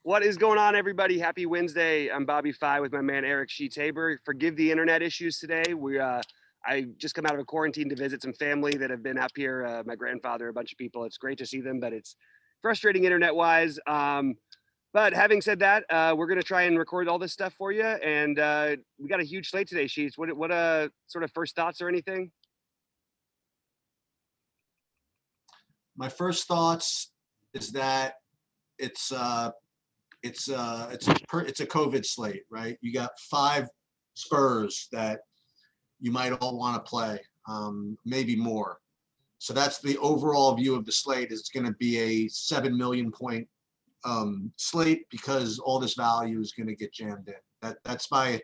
What is going on, everybody? Happy Wednesday. I'm BobbyFi with my man Eric Sheets-Haber. Forgive the internet issues today. I just come out of a quarantine to visit some family that have been up here. My grandfather, a bunch of people. It's great to see them, but it's frustrating internet-wise. But having said that, we're going to try and record all this stuff for you, and we got a huge slate today, Sheets. What sort of first thoughts or anything? My first thoughts is that it's a COVID slate, right? You got 5 Spurs that you might all want to play, maybe more. So that's the overall view of the slate. Is going to be a 7 million point slate because all this value is going to get jammed in. That's my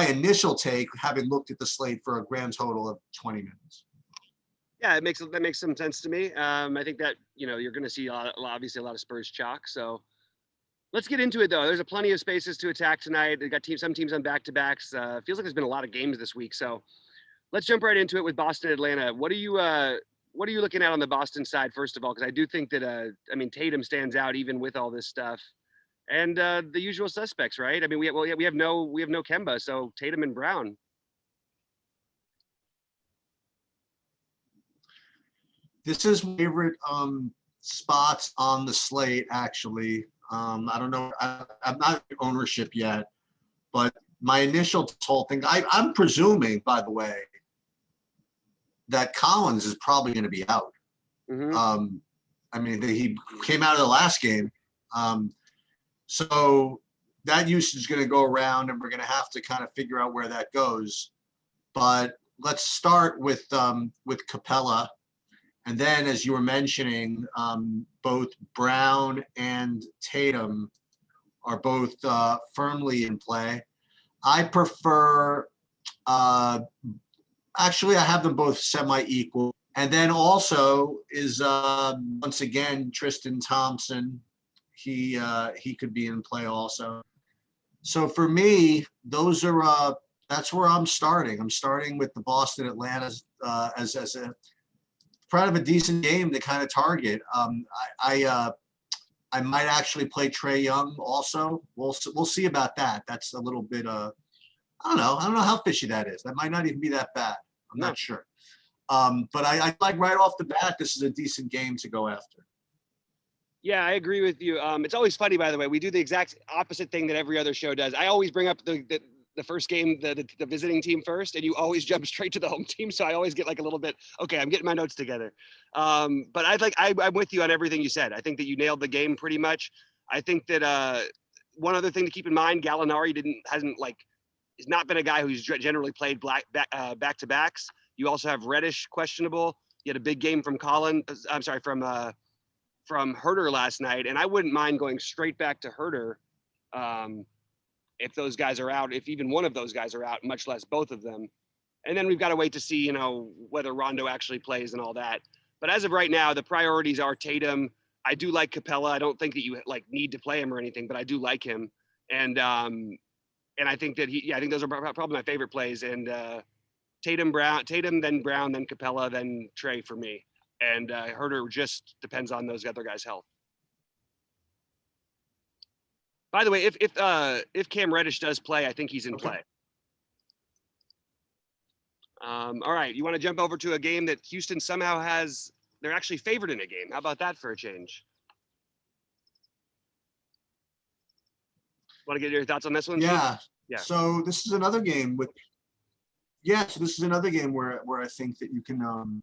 initial take, having looked at the slate for a grand total of 20 minutes. Yeah, that makes some sense to me. I think that you're going to see obviously a lot of Spurs chalk. So let's get into it, though. There's plenty of spaces to attack tonight. They got some teams on back-to-backs. Feels like there's been a lot of games this week. So let's jump right into it with Boston, Atlanta. What are you looking at on the Boston side, first of all? Because I do think that Tatum stands out even with all this stuff, and the usual suspects, right? I mean, we have no Kemba, so Tatum and Brown. This is my favorite spots on the slate, actually. I don't know. I'm not in ownership yet, but my initial whole thing, I'm presuming, by the way, that Collins is probably going to be out. Mm-hmm. He came out of the last game. So that usage is going to go around, and we're going to have to kind of figure out where that goes. But let's start with Capella. And then, as you were mentioning, both Brown and Tatum are both firmly in play. I prefer, actually, I have them both semi-equal. And then also is, once again, Tristan Thompson. He could be in play also. So for me, those are that's where I'm starting. I'm starting with the Boston Atlanta as a part of a decent game to kind of target. I might actually play Trae Young also. We'll see about that. That's a little bit I don't know how fishy that is. That might not even be that bad. I'm not sure. But I like right off the bat, this is a decent game to go after. Yeah, I agree with you. It's always funny, by the way. We do the exact opposite thing that every other show does. I always bring up the first game, the visiting team first, and you always jump straight to the home team. So I always get like a little bit, okay, I'm getting my notes together. But I'm with you on everything you said. I think that you nailed the game pretty much. I think that one other thing to keep in mind, Gallinari has not been a guy who's generally played back-to-backs. You also have Reddish questionable. You had a big game from from Herter last night, and I wouldn't mind going straight back to Herter if those guys are out, if even one of those guys are out, much less both of them. And then we've got to wait to see, whether Rondo actually plays and all that. But as of right now, the priorities are Tatum. I do like Capella. I don't think that you need to play him or anything, but I do like him. And I think that I think those are probably my favorite plays. And Tatum, then Brown, then Capella, then Trae for me. And Herter just depends on those other guys' health. By the way, if Cam Reddish does play, I think he's in play. All right, you want to jump over to a game that Houston somehow they're actually favored in a game. How about that for a change? Want to get your thoughts on this one? Yeah. Yeah. So this is another game where I think that you can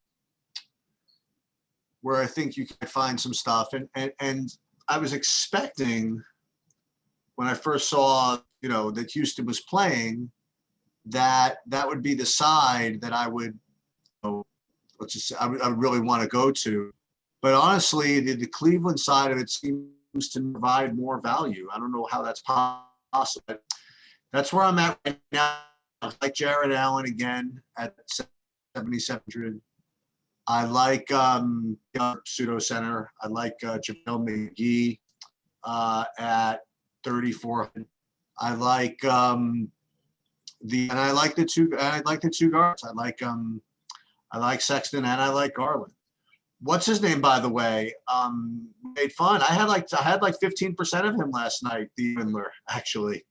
where I think you can find some stuff. And I was expecting, when I first saw, that Houston was playing, that would be the side that I would, I would really want to go to. But honestly, the Cleveland side of it seems to provide more value. I don't know how that's possible. That's where I'm at right now. I like Jared Allen again at 7,700. I like pseudo center. I like JaVale McGee at 3,400. I like the two guards. I like Sexton and I like Garland. what's his name, by the way, made fun. I had like 15% of him last night, the Windler, actually.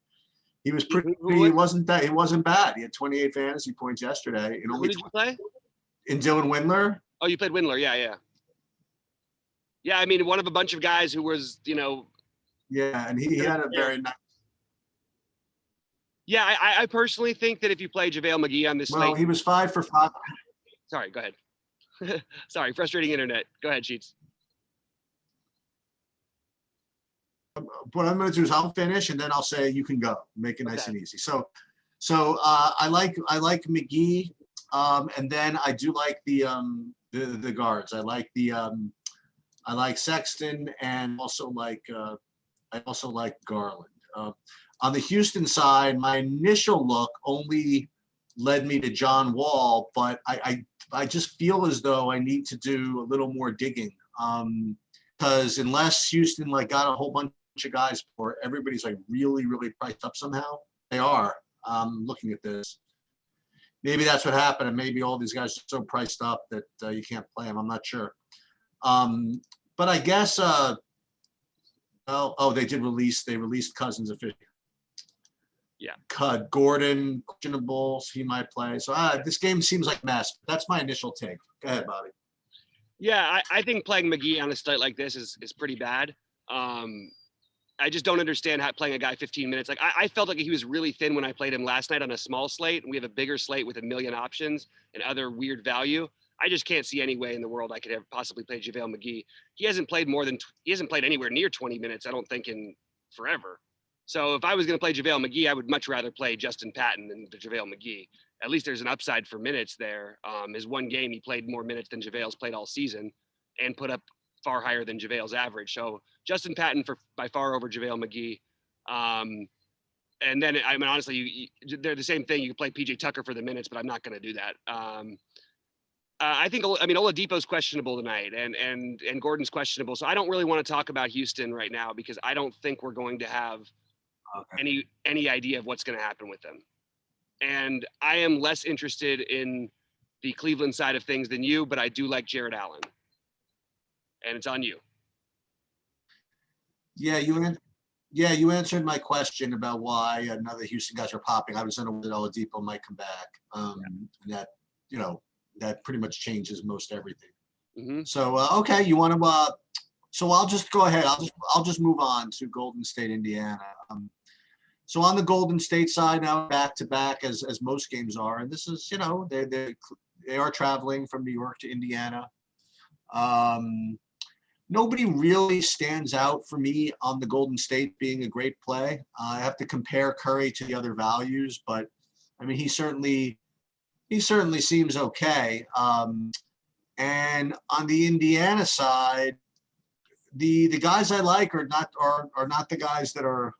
He was pretty, he wasn't bad. He had 28 fantasy points yesterday. Who did you play? In Dylan Windler. Oh, you played Windler. Yeah. Yeah, I mean, one of a bunch of guys who was, Yeah, and he had a very nice. Yeah, I personally think that if you play JaVale McGee on this slate. Well, he was 5 for 5. Sorry, go ahead. Sorry, frustrating internet. Go ahead, Sheets. What I'm going to do is I'll finish and then I'll say you can go. Make it nice and easy. So I like McGee, and then I do like the guards. I like Sexton, and also like Garland. On the Houston side, my initial look only led me to John Wall, but I just feel as though I need to do a little more digging, because unless Houston like got a whole bunch of guys for everybody's like really priced up somehow. They are. Looking at this, maybe that's what happened, and maybe all these guys are so priced up that you can't play them. I'm not sure. But I guess they released Cousins officially. Yeah. Gordon, questionable, he might play. So this game seems like a mess. That's my initial take. Go ahead, Bobby. Yeah, I think playing McGee on a slate like this is pretty bad. I just don't understand how playing a guy 15 minutes. Like I felt like he was really thin when I played him last night on a small slate. We have a bigger slate with a million options and other weird value. I just can't see any way in the world I could ever possibly play JaVale McGee. He hasn't played anywhere near 20 minutes, I don't think, in forever. So if I was going to play JaVale McGee, I would much rather play Justin Patton than JaVale McGee. At least there's an upside for minutes there. His one game, he played more minutes than JaVale's played all season and put up far higher than JaVale's average. So Justin Patton by far over JaVale McGee. And then, I mean, honestly, they're the same thing. You can play PJ Tucker for the minutes, but I'm not going to do that. I think Oladipo's questionable tonight, and Gordon's questionable. So I don't really want to talk about Houston right now because I don't think we're going to have any idea of what's going to happen with them. And I am less interested in the Cleveland side of things than you, but I do like Jared Allen. And it's on you. Yeah, you answered my question about why none of the Houston guys are popping. I was unaware that Oladipo might come back. And that pretty much changes most everything. Mm-hmm. So okay, you want to? So I'll just go ahead. I'll just move on to Golden State, Indiana. So on the Golden State side now, back to back as most games are, and this is they are traveling from New York to Indiana. Nobody really stands out for me on the Golden State being a great play. I have to compare Curry to the other values, but I mean he certainly seems okay. And on the Indiana side, the guys I like are not the guys that are,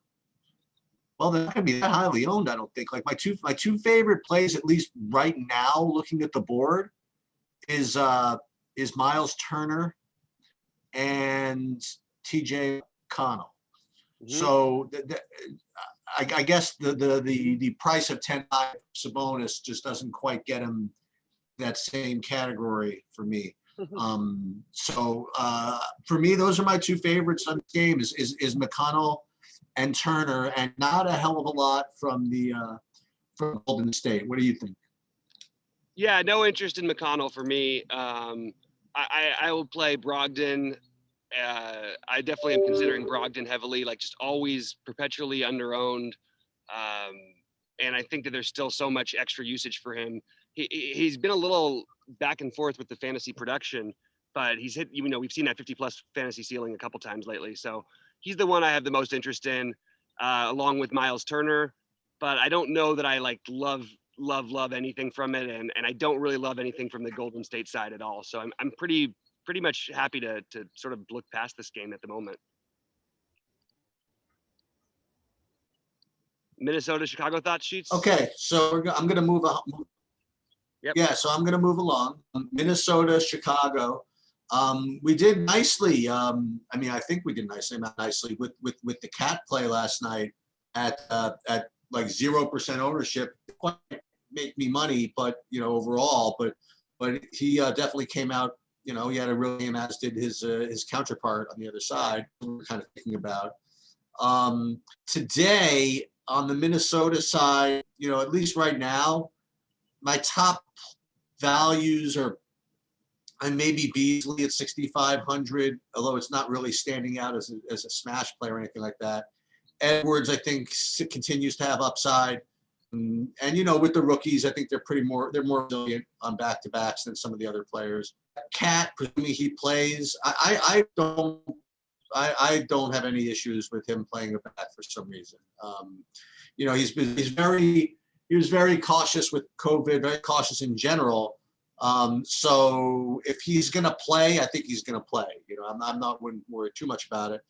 well, they're not going to be that highly owned, I don't think. Like my two favorite plays, at least right now, looking at the board, is Miles Turner and TJ Connell. Mm-hmm. So I guess the price of 10 Sabonis just doesn't quite get him that same category for me. So for me, those are my two favorites on the game is McConnell and Turner, and not a hell of a lot from from Golden State. What do you think? Yeah, no interest in McConnell for me. I will play Brogdon. I definitely am considering Brogdon heavily, like just always perpetually underowned. And I think that there's still so much extra usage for him. He's been a little back and forth with the fantasy production, but he's hit, we've seen that 50 plus fantasy ceiling a couple times lately. So he's the one I have the most interest in, along with Miles Turner, but I don't know that I like love anything from it. And I don't really love anything from the Golden State side at all. So I'm pretty much happy to sort of look past this game at the moment. Minnesota, Chicago thoughts, Sheets? Okay, so I'm going to move on. Yep. Yeah, so I'm going to move along. Minnesota, Chicago. We did nicely. I think we did nicely, not nicely, with the cat play last night at like 0% ownership. It quite make me money, but overall, but he definitely came out he had a real game, as did his counterpart on the other side. We were kind of thinking about today on the Minnesota side. At least right now, my top values are, and maybe Beasley at 6,500, although it's not really standing out as a smash player or anything like that. Edwards, I think, continues to have upside. And, with the rookies, I think they're more resilient on back-to-backs than some of the other players. Cat, presuming he plays, I don't have any issues with him playing a back for some reason. He was very cautious with COVID, very cautious in general. So if he's going to play, I think he's going to play. Wouldn't worry too much about it.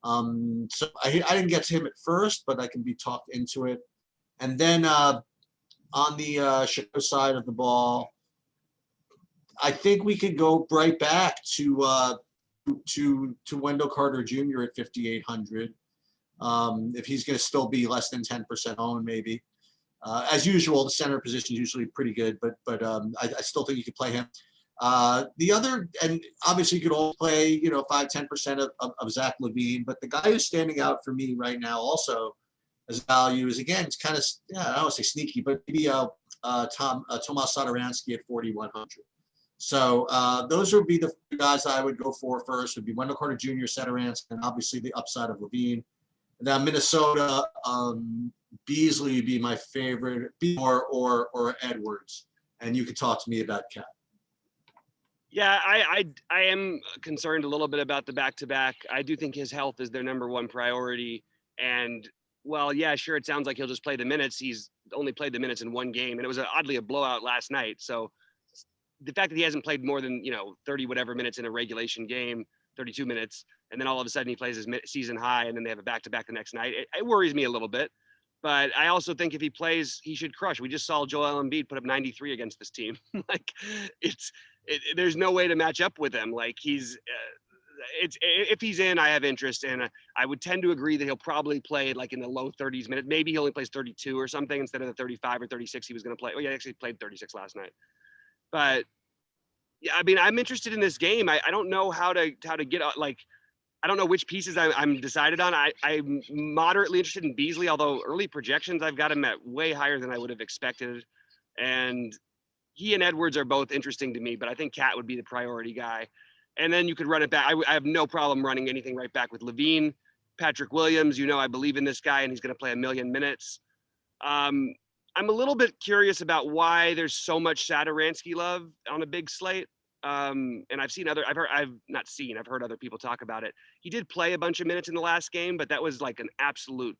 So I didn't get to him at first, but I can be talked into it. And then on the Chicago side of the ball, I think we could go right back to Wendell Carter Jr. at 5,800. If he's going to still be less than 10% owned, maybe. As usual, the center position is usually pretty good, but I still think you could play him. The other, and obviously you could all play, 5-10% of Zach LaVine, but the guy who's standing out for me right now also as value is, again, it's kind of, I don't want to say sneaky, but maybe Tomas Satoransky at 4,100. So those would be the guys I would go for first. Would be Wendell Carter Jr., Satoransky, and obviously the upside of LaVine. And then Minnesota, Beasley would be my favorite, or Edwards. And you could talk to me about Cat. Yeah, I am concerned a little bit about the back-to-back. I do think his health is their number one priority. And well, yeah, sure, it sounds like he'll just play the minutes. He's only played the minutes in one game, and it was oddly a blowout last night. So the fact that he hasn't played more than 30 whatever minutes in a regulation game, 32 minutes, and then all of a sudden he plays his season high, and then they have a back-to-back the next night. It worries me a little bit. But I also think if he plays, he should crush. We just saw Joel Embiid put up 93 against this team. There's no way to match up with him. If he's in, I have interest, and I would tend to agree that he'll probably play in the low 30s minutes. Maybe he only plays 32 or something instead of the 35 or 36 he was going to play. Oh yeah, he actually played 36 last night. But yeah, I mean, I'm interested in this game. I don't know how to get I don't know which pieces I'm decided on. I'm moderately interested in Beasley, although early projections I've got him at way higher than I would have expected. And he and Edwards are both interesting to me, but I think Cat would be the priority guy. And then you could run it back. I have no problem running anything right back with LaVine. Patrick Williams, I believe in this guy, and he's going to play 1 million minutes. I'm a little bit curious about why there's so much Satoransky love on a big slate. And I've heard other people talk about it. He did play a bunch of minutes in the last game, but that was like an absolute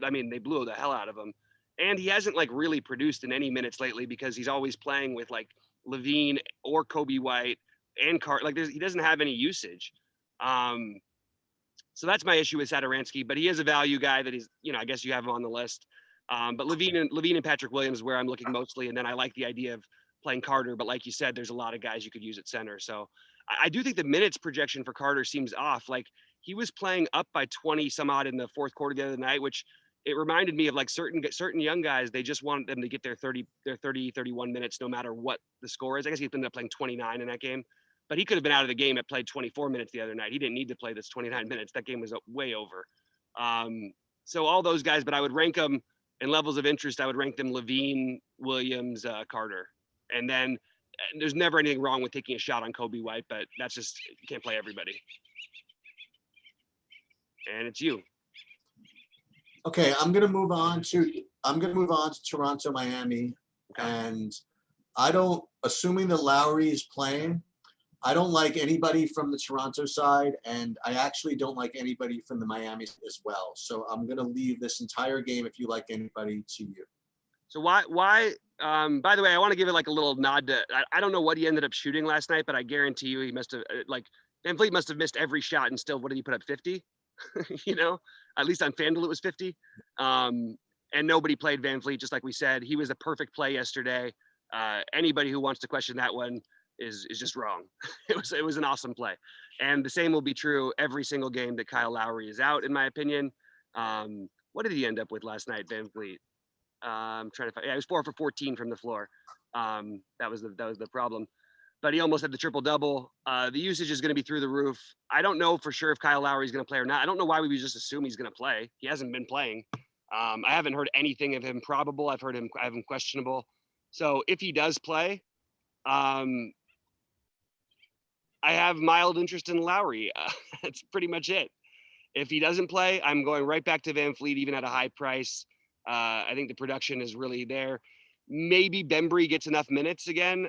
they blew the hell out of him. And he hasn't really produced in any minutes lately because he's always playing with LaVine or Kobe White and he doesn't have any usage. So that's my issue with Satoransky, but he is a value guy that he's, I guess you have him on the list. But LaVine and Patrick Williams is where I'm looking mostly. And then I like the idea of playing Carter, but like you said, there's a lot of guys you could use at center. So I do think the minutes projection for Carter seems off. He was playing up by 20 some odd in the fourth quarter the other night, which it reminded me of certain young guys. They just want them to get their 31 minutes, no matter what the score is. I guess he ended up playing 29 in that game, but he could have been out of the game and played 24 minutes the other night. He didn't need to play this 29 minutes. That game was way over. So all those guys, but I would rank them in levels of interest. I would rank them LaVine, Williams, Carter. And then there's never anything wrong with taking a shot on Kobe White, but that's just, you can't play everybody. And it's you. Okay, I'm gonna move on to Toronto, Miami, and assuming that Lowry is playing, I don't like anybody from the Toronto side, and I actually don't like anybody from the Miami as well. So I'm gonna leave this entire game, if you like anybody, to you. So why? By the way, I want to give it a little nod to. I don't know what he ended up shooting last night, but I guarantee you he must have VanVleet must have missed every shot, and still, what did he put up? 50. At least on FanDuel it was 50. And nobody played VanVleet, just like we said. He was a perfect play yesterday. Anybody who wants to question that one is just wrong. It was an awesome play, and the same will be true every single game that Kyle Lowry is out, in my opinion. What did he end up with last night, VanVleet? I'm trying to find. Yeah, he was 4 for 14 from the floor. That was the problem. but he almost had the triple double. The usage is going to be through the roof. I don't know for sure if Kyle Lowry is going to play or not. I don't know why we would just assume he's going to play. He hasn't been playing. I haven't heard anything of him probable. I have him questionable. So if he does play, I have mild interest in Lowry. That's pretty much it. If he doesn't play, I'm going right back to Van Fleet, even at a high price. I think the production is really there. Maybe Bembry gets enough minutes again.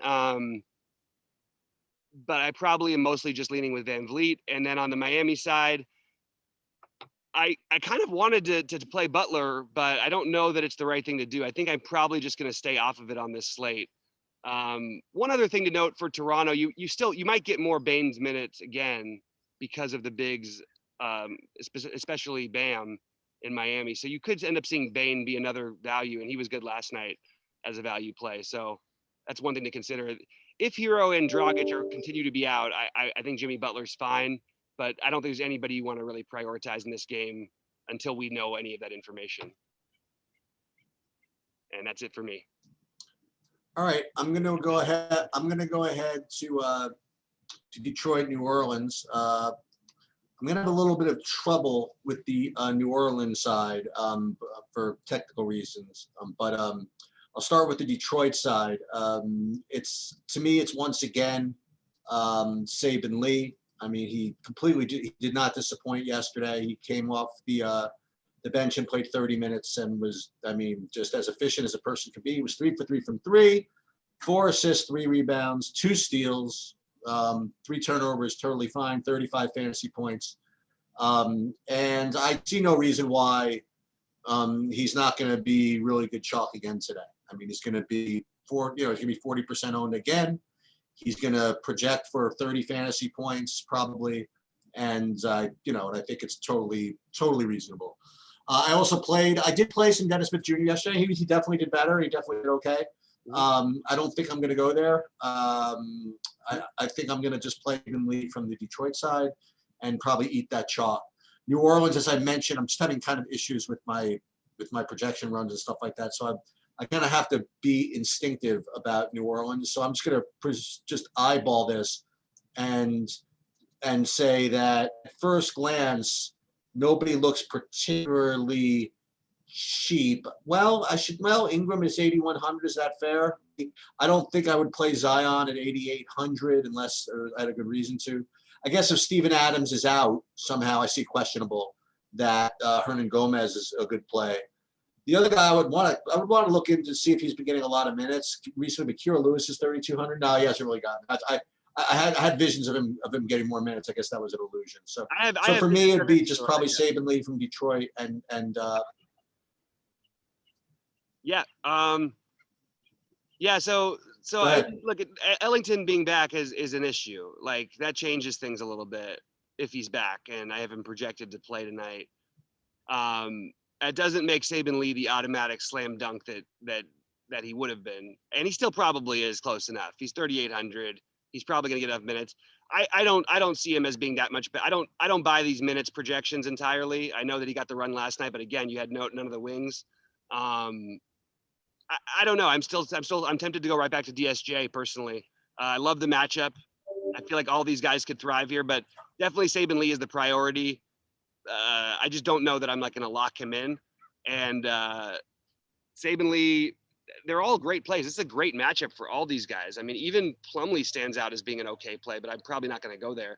But I probably am mostly just leaning with Van Vliet. And then on the Miami side, I kind of wanted to play Butler, but I don't know that it's the right thing to do. I think I'm probably just going to stay off of it on this slate. One other thing to note for Toronto, you might get more Baines minutes again because of the bigs, especially Bam in Miami. So you could end up seeing Bane be another value, and he was good last night as a value play. So that's one thing to consider. If Hero and Dragic continue to be out, I think Jimmy Butler's fine, but I don't think there's anybody you want to really prioritize in this game until we know any of that information. And that's it for me. All right, I'm going to go ahead to Detroit, New Orleans. I'm going to have a little bit of trouble with the New Orleans side for technical reasons, but I'll start with the Detroit side. To me, it's once again Saban Lee. I mean, he did not disappoint yesterday. He came off the bench and played 30 minutes and was, I mean, just as efficient as a person could be. He was 3 for 3 from 3, 4 assists, 3 rebounds, 2 steals, 3 turnovers, totally fine, 35 fantasy points. And I see no reason why he's not going to be really good chalk again today. I mean, he's going to be he's going to be 40% owned again. He's going to project for 30 fantasy points probably. And, and I think it's totally reasonable. I did play some Dennis Smith Jr. yesterday. He definitely did better. He definitely did okay. I don't think I'm going to go there. I think I'm going to just play him lead from the Detroit side and probably eat that chalk. New Orleans, as I mentioned, I'm just having kind of issues with my projection runs and stuff like that. So I kind of have to be instinctive about New Orleans. So I'm just going to just eyeball this and say that at first glance, nobody looks particularly cheap. Well, Ingram is 8,100. Is that fair? I don't think I would play Zion at 8,800 unless I had a good reason to. I guess if Steven Adams is out somehow, I see questionable that Hernan Gomez is a good play. The other guy I would want to look into to see if he's been getting a lot of minutes recently. But Kira Lewis is 3,200. No, he hasn't really gotten. I had visions of him getting more minutes. I guess that was an illusion. So for me, it'd be just probably Saban Lee from Detroit and yeah. So look, at Ellington being back is an issue. Like that changes things a little bit if he's back, and I have him projected to play tonight. It doesn't make Saban Lee the automatic slam dunk that he would have been, and he still probably is close enough. He's 3,800. He's probably going to get enough minutes. I don't see him as being that much. But I don't buy these minutes projections entirely. I know that he got the run last night, but again, you had none of the wings. I don't know. I'm tempted to go right back to DSJ personally. I love the matchup. I feel like all these guys could thrive here, but definitely Saban Lee is the priority. I just don't know that I'm like going to lock him in. And Saban Lee, they're all great plays. It's a great matchup for all these guys. I mean, even Plumlee stands out as being an okay play, but I'm probably not going to go there.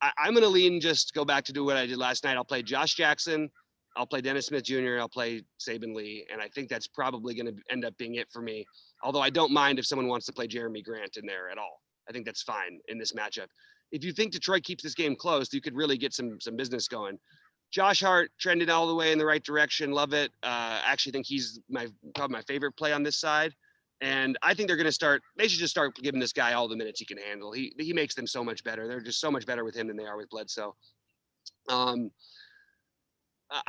I'm going to just go back to do what I did last night. I'll play Josh Jackson. I'll play Dennis Smith Jr. I'll play Saban Lee. And I think that's probably going to end up being it for me. Although I don't mind if someone wants to play Jeremy Grant in there at all. I think that's fine in this matchup. If you think Detroit keeps this game close, you could really get some business going. Josh Hart trended all the way in the right direction. Love it. Actually think he's probably my favorite play on this side. And I think they should just start giving this guy all the minutes he can handle. He makes them so much better. They're just so much better with him than they are with Bledsoe. I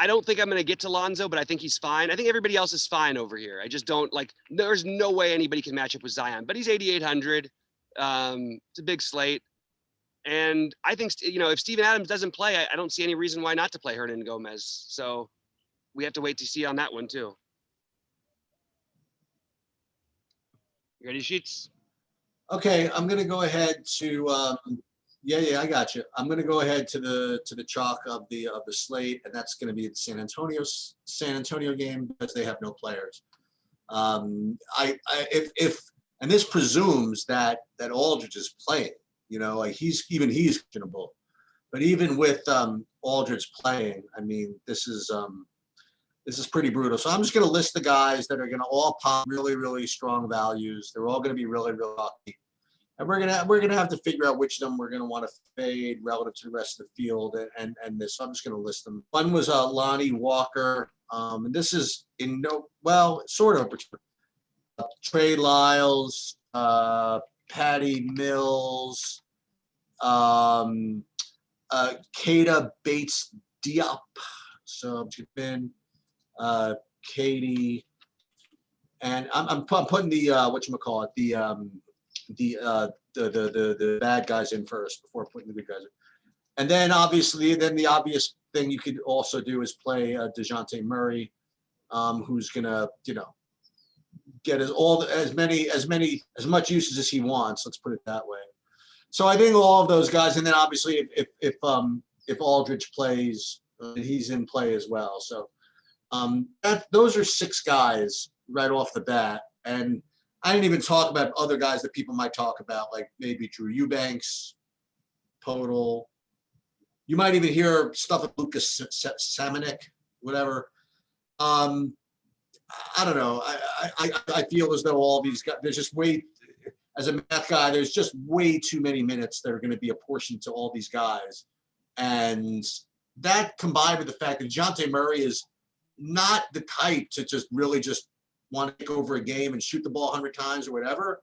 don't think I'm going to get to Lonzo, but I think he's fine. I think everybody else is fine over here. I just don't there's no way anybody can match up with Zion, but he's 8,800. It's a big slate. And I think, if Steven Adams doesn't play, I don't see any reason why not to play Hernan Gomez. So we have to wait to see on that one too. You ready, Sheets? Okay, I'm gonna go ahead to, yeah, I got you. I'm gonna go ahead to the chalk of the slate, and that's gonna be the San Antonio game because they have no players. If and this presumes that Aldridge is playing, like he's questionable. But even with Aldridge playing, I mean, this is pretty brutal. So I'm just going to list the guys that are going to all pop really, really strong values. They're all going to be really, really lucky. And we're gonna have to figure out which of them we're gonna want to fade relative to the rest of the field, and this. So I'm just gonna list them. One was Lonnie Walker, and this is sort of Trey Lyles, Patty Mills, Kata Bates Diop. So I'm just in Katie, and I'm putting the whatchamacallit, the bad guys in first before putting the good guys in. And then obviously, the obvious thing you could also do is play DeJounte Murray, who's gonna, get as much usage as he wants. Let's put it that way. So I think all of those guys, and then obviously if Aldridge plays, he's in play as well. So those are 6 guys right off the bat, and I didn't even talk about other guys that people might talk about, like maybe Drew Eubanks, Podol. You might even hear stuff of Lucas Samanik, whatever. I don't know. I feel as though all these guys, there's just as a math guy, there's just way too many minutes that are going to be apportioned to all these guys. And that combined with the fact that DeJounte Murray is not the type to just really just want to take over a game and shoot the ball 100 times or whatever.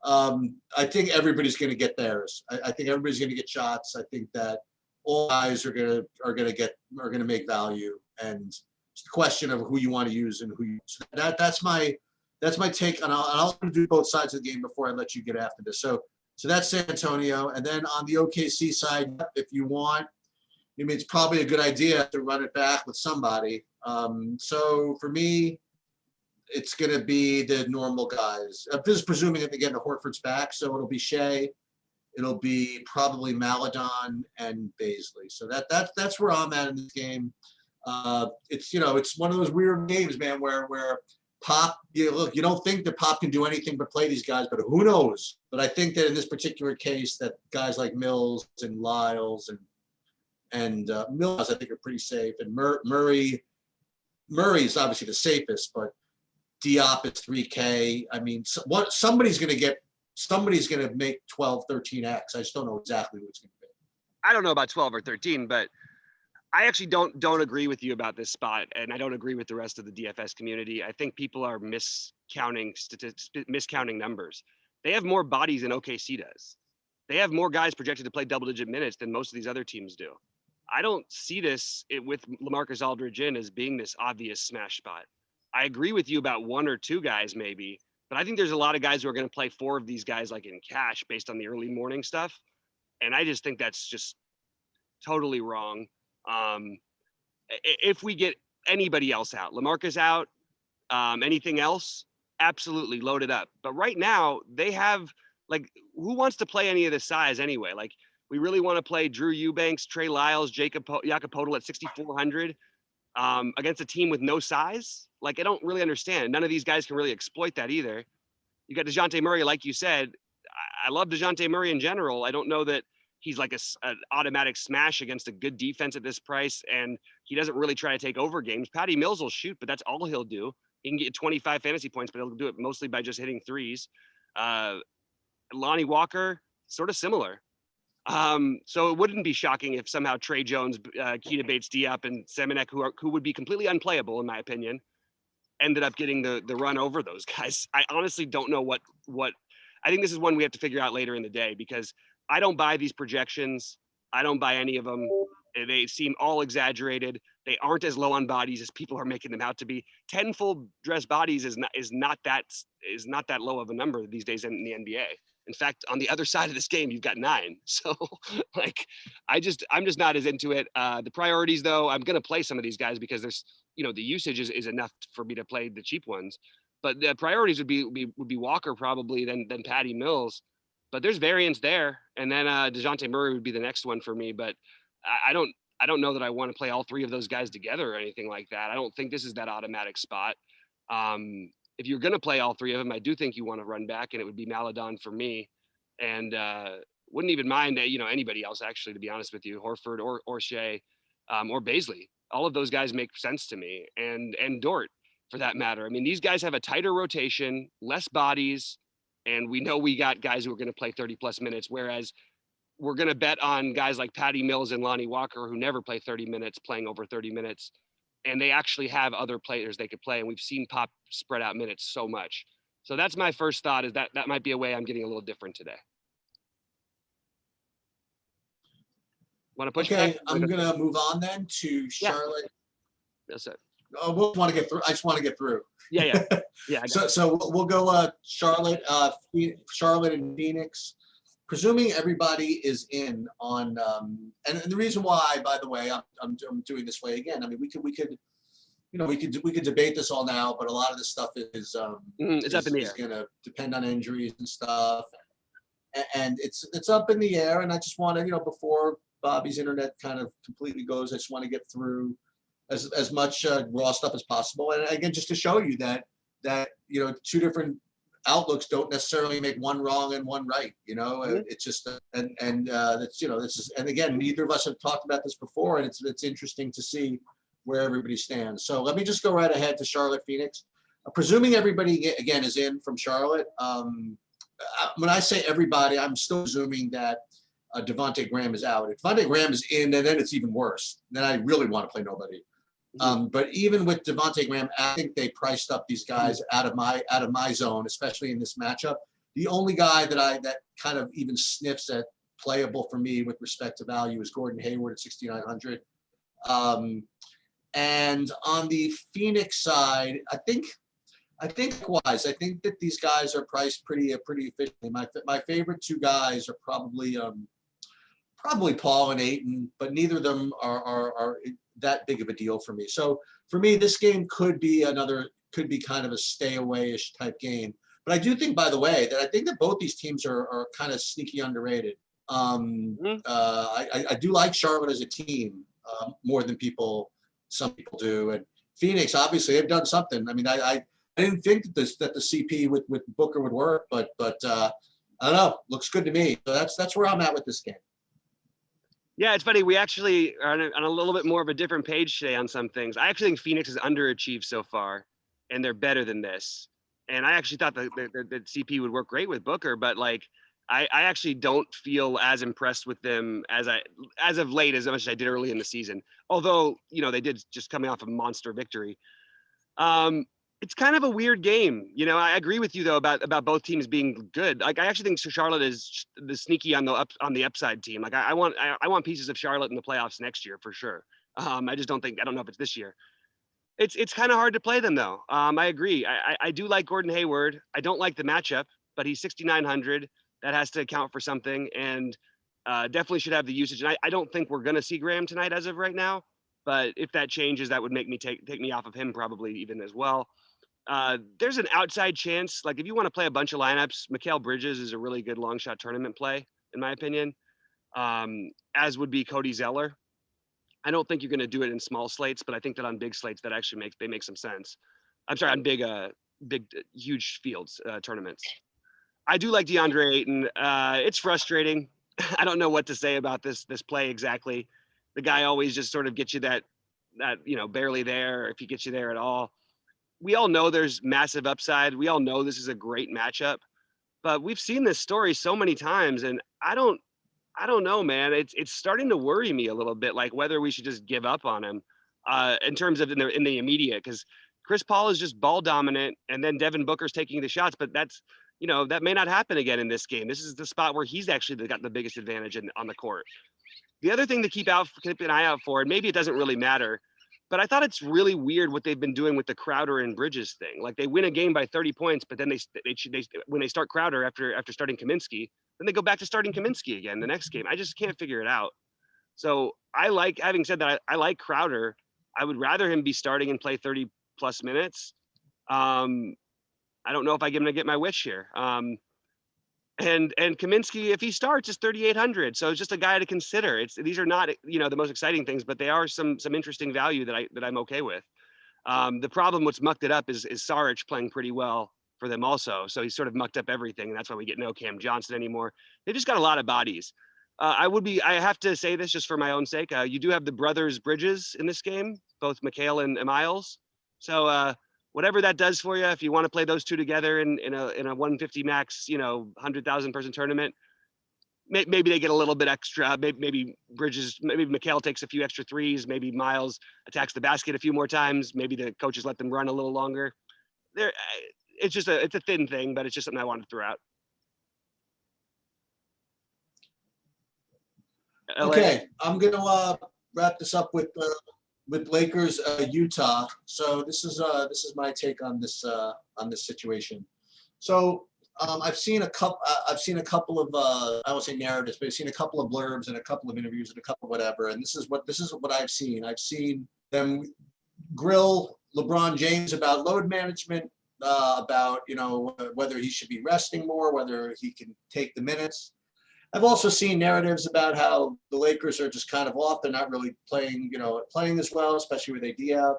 I think everybody's going to get theirs. I think everybody's going to get shots. I think that all guys are going to make value, and it's the question of who you want to use and who you. So that's my take, and I'll do both sides of the game before I let you get after this. So that's San Antonio, and then on the OKC side, if you want, I mean, it's probably a good idea to run it back with somebody. So for me, it's going to be the normal guys. This is presuming that again the Horford's back, so it'll be Shea, it'll be probably Maladon and Baisley. So that's where I'm at in this game. It's one of those weird games, man, where Pop, look, you don't think that Pop can do anything but play these guys, but who knows? But I think that in this particular case, that guys like Mills and Lyles and Mills, I think, are pretty safe, and Murray is obviously the safest, but Diop is 3K. I mean, somebody's going to make 12, 13X. I just don't know exactly what it's going to be. I don't know about 12 or 13, but I actually don't agree with you about this spot, and I don't agree with the rest of the DFS community. I think people are miscounting numbers. They have more bodies than OKC does. They have more guys projected to play double-digit minutes than most of these other teams do. I don't see this with LaMarcus Aldridge in as being this obvious smash spot. I agree with you about 1 or 2 guys maybe, but I think there's a lot of guys who are going to play 4 of these guys like in cash based on the early morning stuff. And I just think that's just totally wrong. If we get anybody else out, LaMarcus out, anything else, absolutely load it up. But right now they have, like, who wants to play any of this size anyway? Like, we really want to play Drew Eubanks, Trey Lyles, Jakob Poeltl at 6,400 against a team with no size. Like, I don't really understand. None of these guys can really exploit that either. You got DeJounte Murray, like you said. I love DeJounte Murray in general. I don't know that he's like an automatic smash against a good defense at this price, and he doesn't really try to take over games. Patty Mills will shoot, but that's all he'll do. He can get 25 fantasy points, but he'll do it mostly by just hitting threes. Lonnie Walker, sort of similar. So it wouldn't be shocking if somehow Trey Jones, Keita Bates-Diop, and Samanek, who would be completely unplayable in my opinion, ended up getting the run over those guys. I honestly don't know what. I think this is one we have to figure out later in the day, because I don't buy these projections. I don't buy any of them. They seem all exaggerated. They aren't as low on bodies as people are making them out to be. 10 full dress bodies is not that low of a number these days in the NBA. In fact, on the other side of this game, you've got 9. So, like, I'm just not as into it. The priorities, though, I'm going to play some of these guys because there's, the usage is enough for me to play the cheap ones. But the priorities would be Walker probably, then Patty Mills. but there's variance there. And then DeJounte Murray would be the next one for me. But I don't know that I want to play all three of those guys together or anything like that. I don't think this is that automatic spot. If you're going to play all three of them, I do think you want to run back, and it would be Maladon for me. And wouldn't even mind, anybody else, actually, to be honest with you, Horford or Shea or Baisley. All of those guys make sense to me, and Dort for that matter. I mean, these guys have a tighter rotation, less bodies, and we know we got guys who are going to play 30 plus minutes, whereas we're going to bet on guys like Patty Mills and Lonnie Walker, who never play 30 minutes, playing over 30 minutes. And they actually have other players they could play. And we've seen Pop spread out minutes so much. So that's my first thought, is that might be a way I'm getting a little different today. Want to push Okay, back? I'm going to move on then to Charlotte. That's it. Oh, we'll want to get through. I just want to get through. Yeah. So we'll go Charlotte and Phoenix. Presuming everybody is in on, and the reason why, by the way, I'm doing this way again. I mean, we could debate this all now, but a lot of this stuff is it's up in the air. Going to depend on injuries and stuff, and it's up in the air. And I just want to, before Bobby's internet kind of completely goes, I just want to get through as much raw stuff as possible. And again, just to show you that two different outlooks don't necessarily make one wrong and one right. It's just this is, and again, neither of us have talked about this before, and it's interesting to see where everybody stands. So let me just go right ahead to Charlotte Phoenix. Presuming everybody again is in from Charlotte. When I say everybody, I'm still assuming that Devontae Graham is out. If Devontae Graham is in, then it's even worse. Then I really want to play nobody. But even with Devontae Graham, I think they priced up these guys out of my zone, especially in this matchup. The only guy that kind of even sniffs at playable for me with respect to value is Gordon Hayward at 6,900. And on the Phoenix side, I think that these guys are priced pretty efficiently. My favorite two guys are probably Paul and Ayton, but neither of them are that big of a deal for me. So for me, this game could be kind of a stay away-ish type game. But I do think, by the way, that I think that both these teams are kind of sneaky underrated. I do like Charlotte as a team more than some people do. And Phoenix, obviously, they've done something. I mean, I didn't think that the CP with Booker would work, but I don't know. Looks good to me. So that's where I'm at with this game. Yeah, it's funny. We actually are on a little bit more of a different page today on some things. I actually think Phoenix has underachieved so far, and they're better than this. And I actually thought that CP would work great with Booker, but I actually don't feel as impressed with them as of late as much as I did early in the season. Although they did just coming off a monster victory. It's kind of a weird game. I agree with you though about both teams being good. I actually think Charlotte is the sneaky on the upside team. I want pieces of Charlotte in the playoffs next year for sure. I don't know if it's this year. It's kind of hard to play them though. I agree. I do like Gordon Hayward. I don't like the matchup, but he's 6,900. That has to account for something, and definitely should have the usage. And I don't think we're going to see Graham tonight as of right now. But if that changes, that would make me take me off of him probably even as well. There's an outside chance, if you want to play a bunch of lineups, Mikal Bridges is a really good long shot tournament play, in my opinion, as would be Cody Zeller. I don't think you're going to do it in small slates, but I think that on big slates that actually make some sense. I'm sorry, on big, huge fields tournaments. I do like DeAndre Ayton. It's frustrating. I don't know what to say about this play exactly. The guy always just sort of gets you that barely there, if he gets you there at all. We all know there's massive upside. We all know this is a great matchup, but we've seen this story so many times, and I don't know, man. It's starting to worry me a little bit, whether we should just give up on him in terms of in the immediate, because Chris Paul is just ball dominant, and then Devin Booker's taking the shots, but that's that may not happen again in this game. This is the spot where he's actually got the biggest advantage on the court. The other thing to keep an eye out for, and maybe it doesn't really matter, but I thought it's really weird what they've been doing with the Crowder and Bridges thing. They win a game by 30 points, but then they when they start Crowder after starting Kaminsky, then they go back to starting Kaminsky again the next game. I just can't figure it out. So having said that, I like Crowder. I would rather him be starting and play 30 plus minutes. I don't know if I'm going to get my wish here. And Kaminsky, if he starts, is 3,800. So it's just a guy to consider. These are not, the most exciting things, but they are some interesting value that I'm okay with. The problem, what's mucked it up is Saric playing pretty well for them also. So he's sort of mucked up everything, and that's why we get no Cam Johnson anymore. They just got a lot of bodies. I have to say this just for my own sake. You do have the brothers Bridges in this game, both Mikhail and Miles. So whatever that does for you, if you want to play those two together in a 150 max, 100,000 person tournament, maybe they get a little bit extra. Maybe Bridges, maybe Mikhail takes a few extra threes. Maybe Miles attacks the basket a few more times. Maybe the coaches let them run a little longer. It's a thin thing, but it's just something I wanted to throw out. Okay, I'm gonna wrap this up with Lakers Utah. So this is my take on this situation. So I've seen a couple of I won't say narratives, but I've seen a couple of blurbs and a couple of interviews and a couple of whatever. And this is what I've seen. I've seen them grill LeBron James about load management, about whether he should be resting more, whether he can take the minutes. I've also seen narratives about how the Lakers are just kind of off. They're not really playing as well, especially with AD out.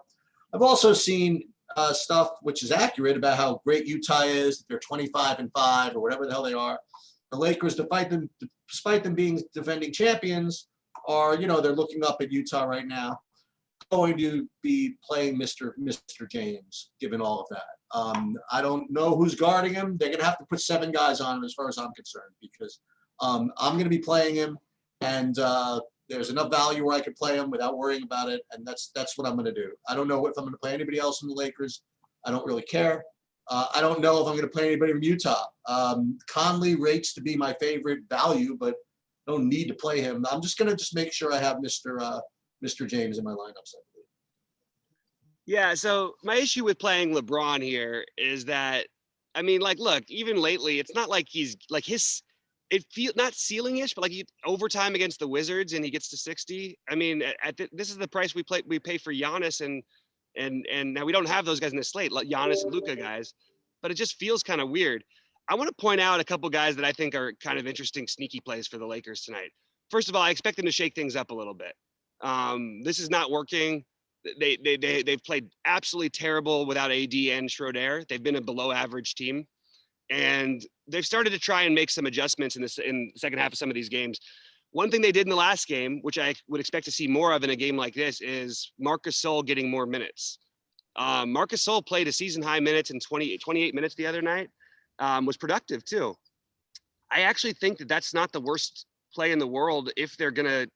I've also seen stuff which is accurate about how great Utah is. They're 25-5 or whatever the hell they are. The Lakers, despite them being defending champions, are they're looking up at Utah right now, going to be playing Mr. James, given all of that. I don't know who's guarding him. They're going to have to put 7 guys on him, as far as I'm concerned, because I'm going to be playing him, and there's enough value where I could play him without worrying about it, and that's what I'm going to do. I don't know if I'm going to play anybody else in the Lakers. I don't really care. I don't know if I'm going to play anybody from Utah. Conley rates to be my favorite value, but I don't need to play him. I'm just going to make sure I have Mr. James in my lineups, I believe. Yeah, so my issue with playing LeBron here is that, look, even lately, it's not like he's like it feels not ceiling-ish, but like overtime against the Wizards and he gets to 60. This is the price we pay for Giannis and now we don't have those guys in the slate, like Giannis and Luka guys, but it just feels kind of weird. I want to point out a couple guys that I think are kind of interesting sneaky plays for the Lakers tonight. First of all, I expect them to shake things up a little bit. This is not working. They've played absolutely terrible without AD and Schroeder. They've been a below average team. And they've started to try and make some adjustments in the second half of some of these games. One thing they did in the last game, which I would expect to see more of in a game like this, is Marc Gasol getting more minutes. Marc Gasol played a season high minutes in 28 minutes the other night, was productive too. I actually think that that's not the worst play in the world if they're going to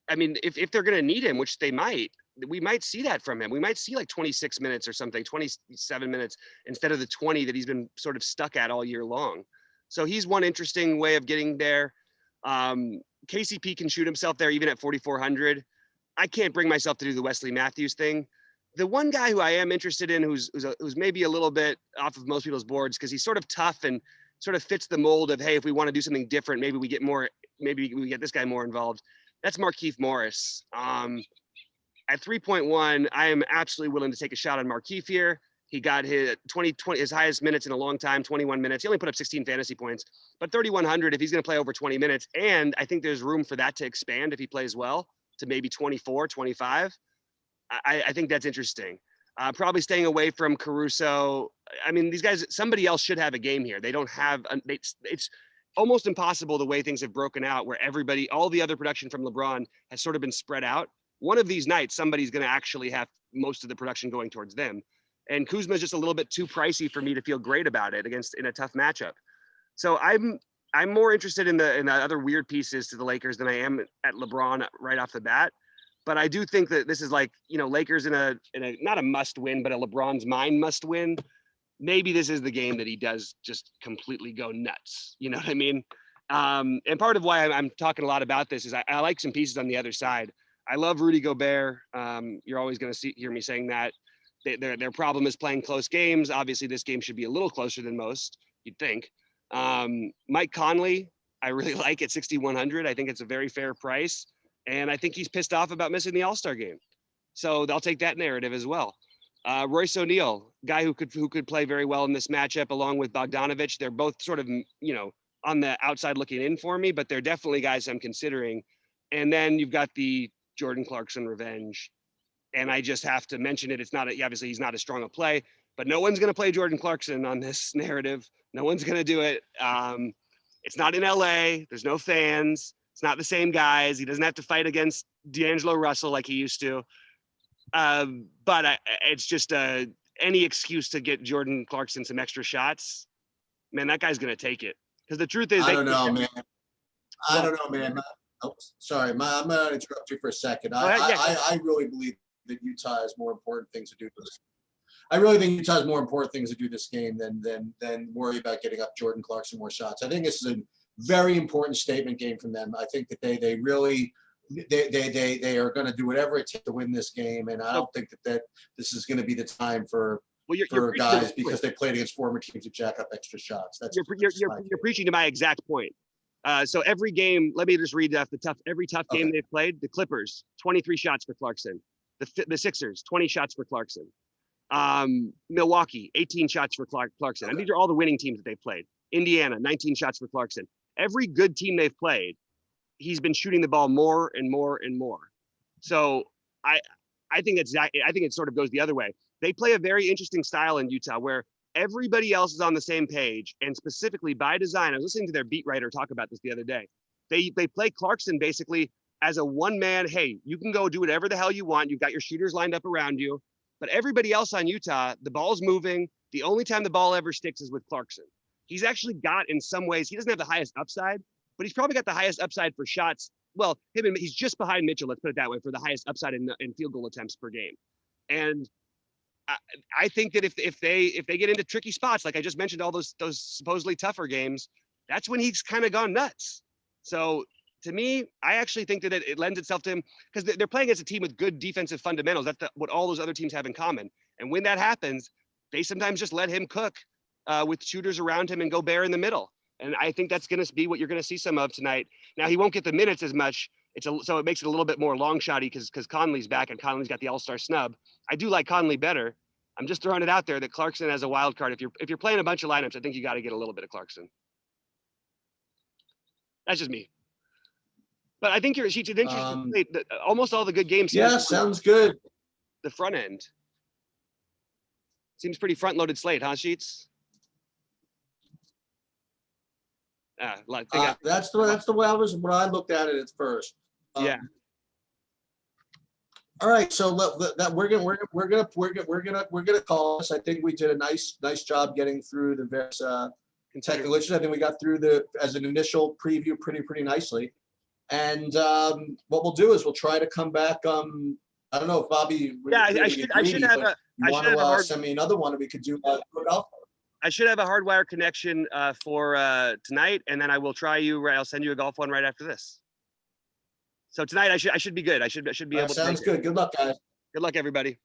if they're going to need him, which they might. We might see that from him. We might see like 26 minutes or something, 27 minutes instead of the 20 that he's been sort of stuck at all year long. So he's one interesting way of getting there. KCP can shoot himself there even at 4,400. I can't bring myself to do the Wesley Matthews thing. The one guy who I am interested in, who's maybe a little bit off of most people's boards because he's sort of tough and sort of fits the mold of, hey, if we want to do something different, maybe we get this guy more involved. That's Markieff Morris. At 3.1, I am absolutely willing to take a shot on Markieff here. He got his his highest minutes in a long time, 21 minutes. He only put up 16 fantasy points, but 3,100 if he's going to play over 20 minutes. And I think there's room for that to expand if he plays well to maybe 24, 25. I think that's interesting. Probably staying away from Caruso. These guys, somebody else should have a game here. They don't have, it's almost impossible the way things have broken out where all the other production from LeBron has sort of been spread out. One of these nights, somebody's going to actually have most of the production going towards them. And Kuzma is just a little bit too pricey for me to feel great about it in a tough matchup. So I'm more interested in the other weird pieces to the Lakers than I am at LeBron right off the bat. But I do think that this is like, Lakers in a not a must win, but a LeBron's mind must win. Maybe this is the game that he does just completely go nuts. You know what I mean? And part of why I'm talking a lot about this is I like some pieces on the other side. I love Rudy Gobert. You're always going to hear me saying that. Their problem is playing close games. Obviously, this game should be a little closer than most, you'd think. Mike Conley, I really like at 6,100. I think it's a very fair price. And I think he's pissed off about missing the All-Star game. So they'll take that narrative as well. Royce O'Neal, guy who could play very well in this matchup along with Bogdanovich. They're both sort of, on the outside looking in for me, but they're definitely guys I'm considering. And then you've got the Jordan Clarkson revenge. And I just have to mention it. It's not, obviously he's not as strong a play, but no one's going to play Jordan Clarkson on this narrative. No one's going to do it. It's not in LA. There's no fans. It's not the same guys. He doesn't have to fight against D'Angelo Russell like he used to. But it's just any excuse to get Jordan Clarkson some extra shots. Man, that guy's going to take it. Because the truth is, I don't know, man. I don't know, man. Oh, sorry, I'm going to interrupt you for a second. I really believe that Utah has more important things to do for this. I really think Utah has more important things to do this game than worry about getting up Jordan Clarkson more shots. I think this is a very important statement game from them. I think that they really they are going to do whatever it takes to win this game, and I don't think that this is going to be the time for guys because they played against former teams to jack up extra shots. That's you're preaching to my exact point. So every game, let me just read off every tough game they've played. The Clippers, 23 shots for Clarkson. The Sixers, 20 shots for Clarkson. Milwaukee, 18 shots for Clarkson. And these are all the winning teams that they've played. Indiana, 19 shots for Clarkson. Every good team they've played, he's been shooting the ball more and more and more. So I think it sort of goes the other way. They play a very interesting style in Utah where everybody else is on the same page, and specifically by design. I was listening to their beat writer talk about this the other day. They play Clarkson basically as a one-man, hey, you can go do whatever the hell you want. You've got your shooters lined up around you. But everybody else on Utah, the ball's moving. The only time the ball ever sticks is with Clarkson. He's actually got, in some ways, he doesn't have the highest upside, but he's probably got the highest upside for shots. Well, he's just behind Mitchell, let's put it that way, for the highest upside in field goal attempts per game. And I think that if they get into tricky spots, like I just mentioned, all those supposedly tougher games, that's when he's kind of gone nuts. So to me, I actually think that it lends itself to him because they're playing against a team with good defensive fundamentals. That's what all those other teams have in common. And when that happens, they sometimes just let him cook with shooters around him and go bare in the middle. And I think that's going to be what you're going to see some of tonight. Now, he won't get the minutes as much. So it makes it a little bit more long shotty because Conley's back and Conley's got the all-star snub. I do like Conley better. I'm just throwing it out there that Clarkson has a wild card. If you're playing a bunch of lineups, I think you got to get a little bit of Clarkson. That's just me. But I think your Sheets is interesting. Almost all the good games. Yeah, sounds good. The front end seems pretty front-loaded slate, huh, Sheets? That's the way when I looked at it at first. Yeah. All right, so we're gonna call this. I think we did a nice job getting through the various technical issues. I think we got through as an initial preview pretty nicely. And what we'll do is we'll try to come back. I don't know if Bobby. Yeah, I should have a. You want to send me another one, and we could do golf. I should have a hardwire connection for tonight, and then I will try you. I'll send you a golf one right after this. So tonight I should be good. I should be able to. Sounds good. Good luck, guys. Good luck, everybody.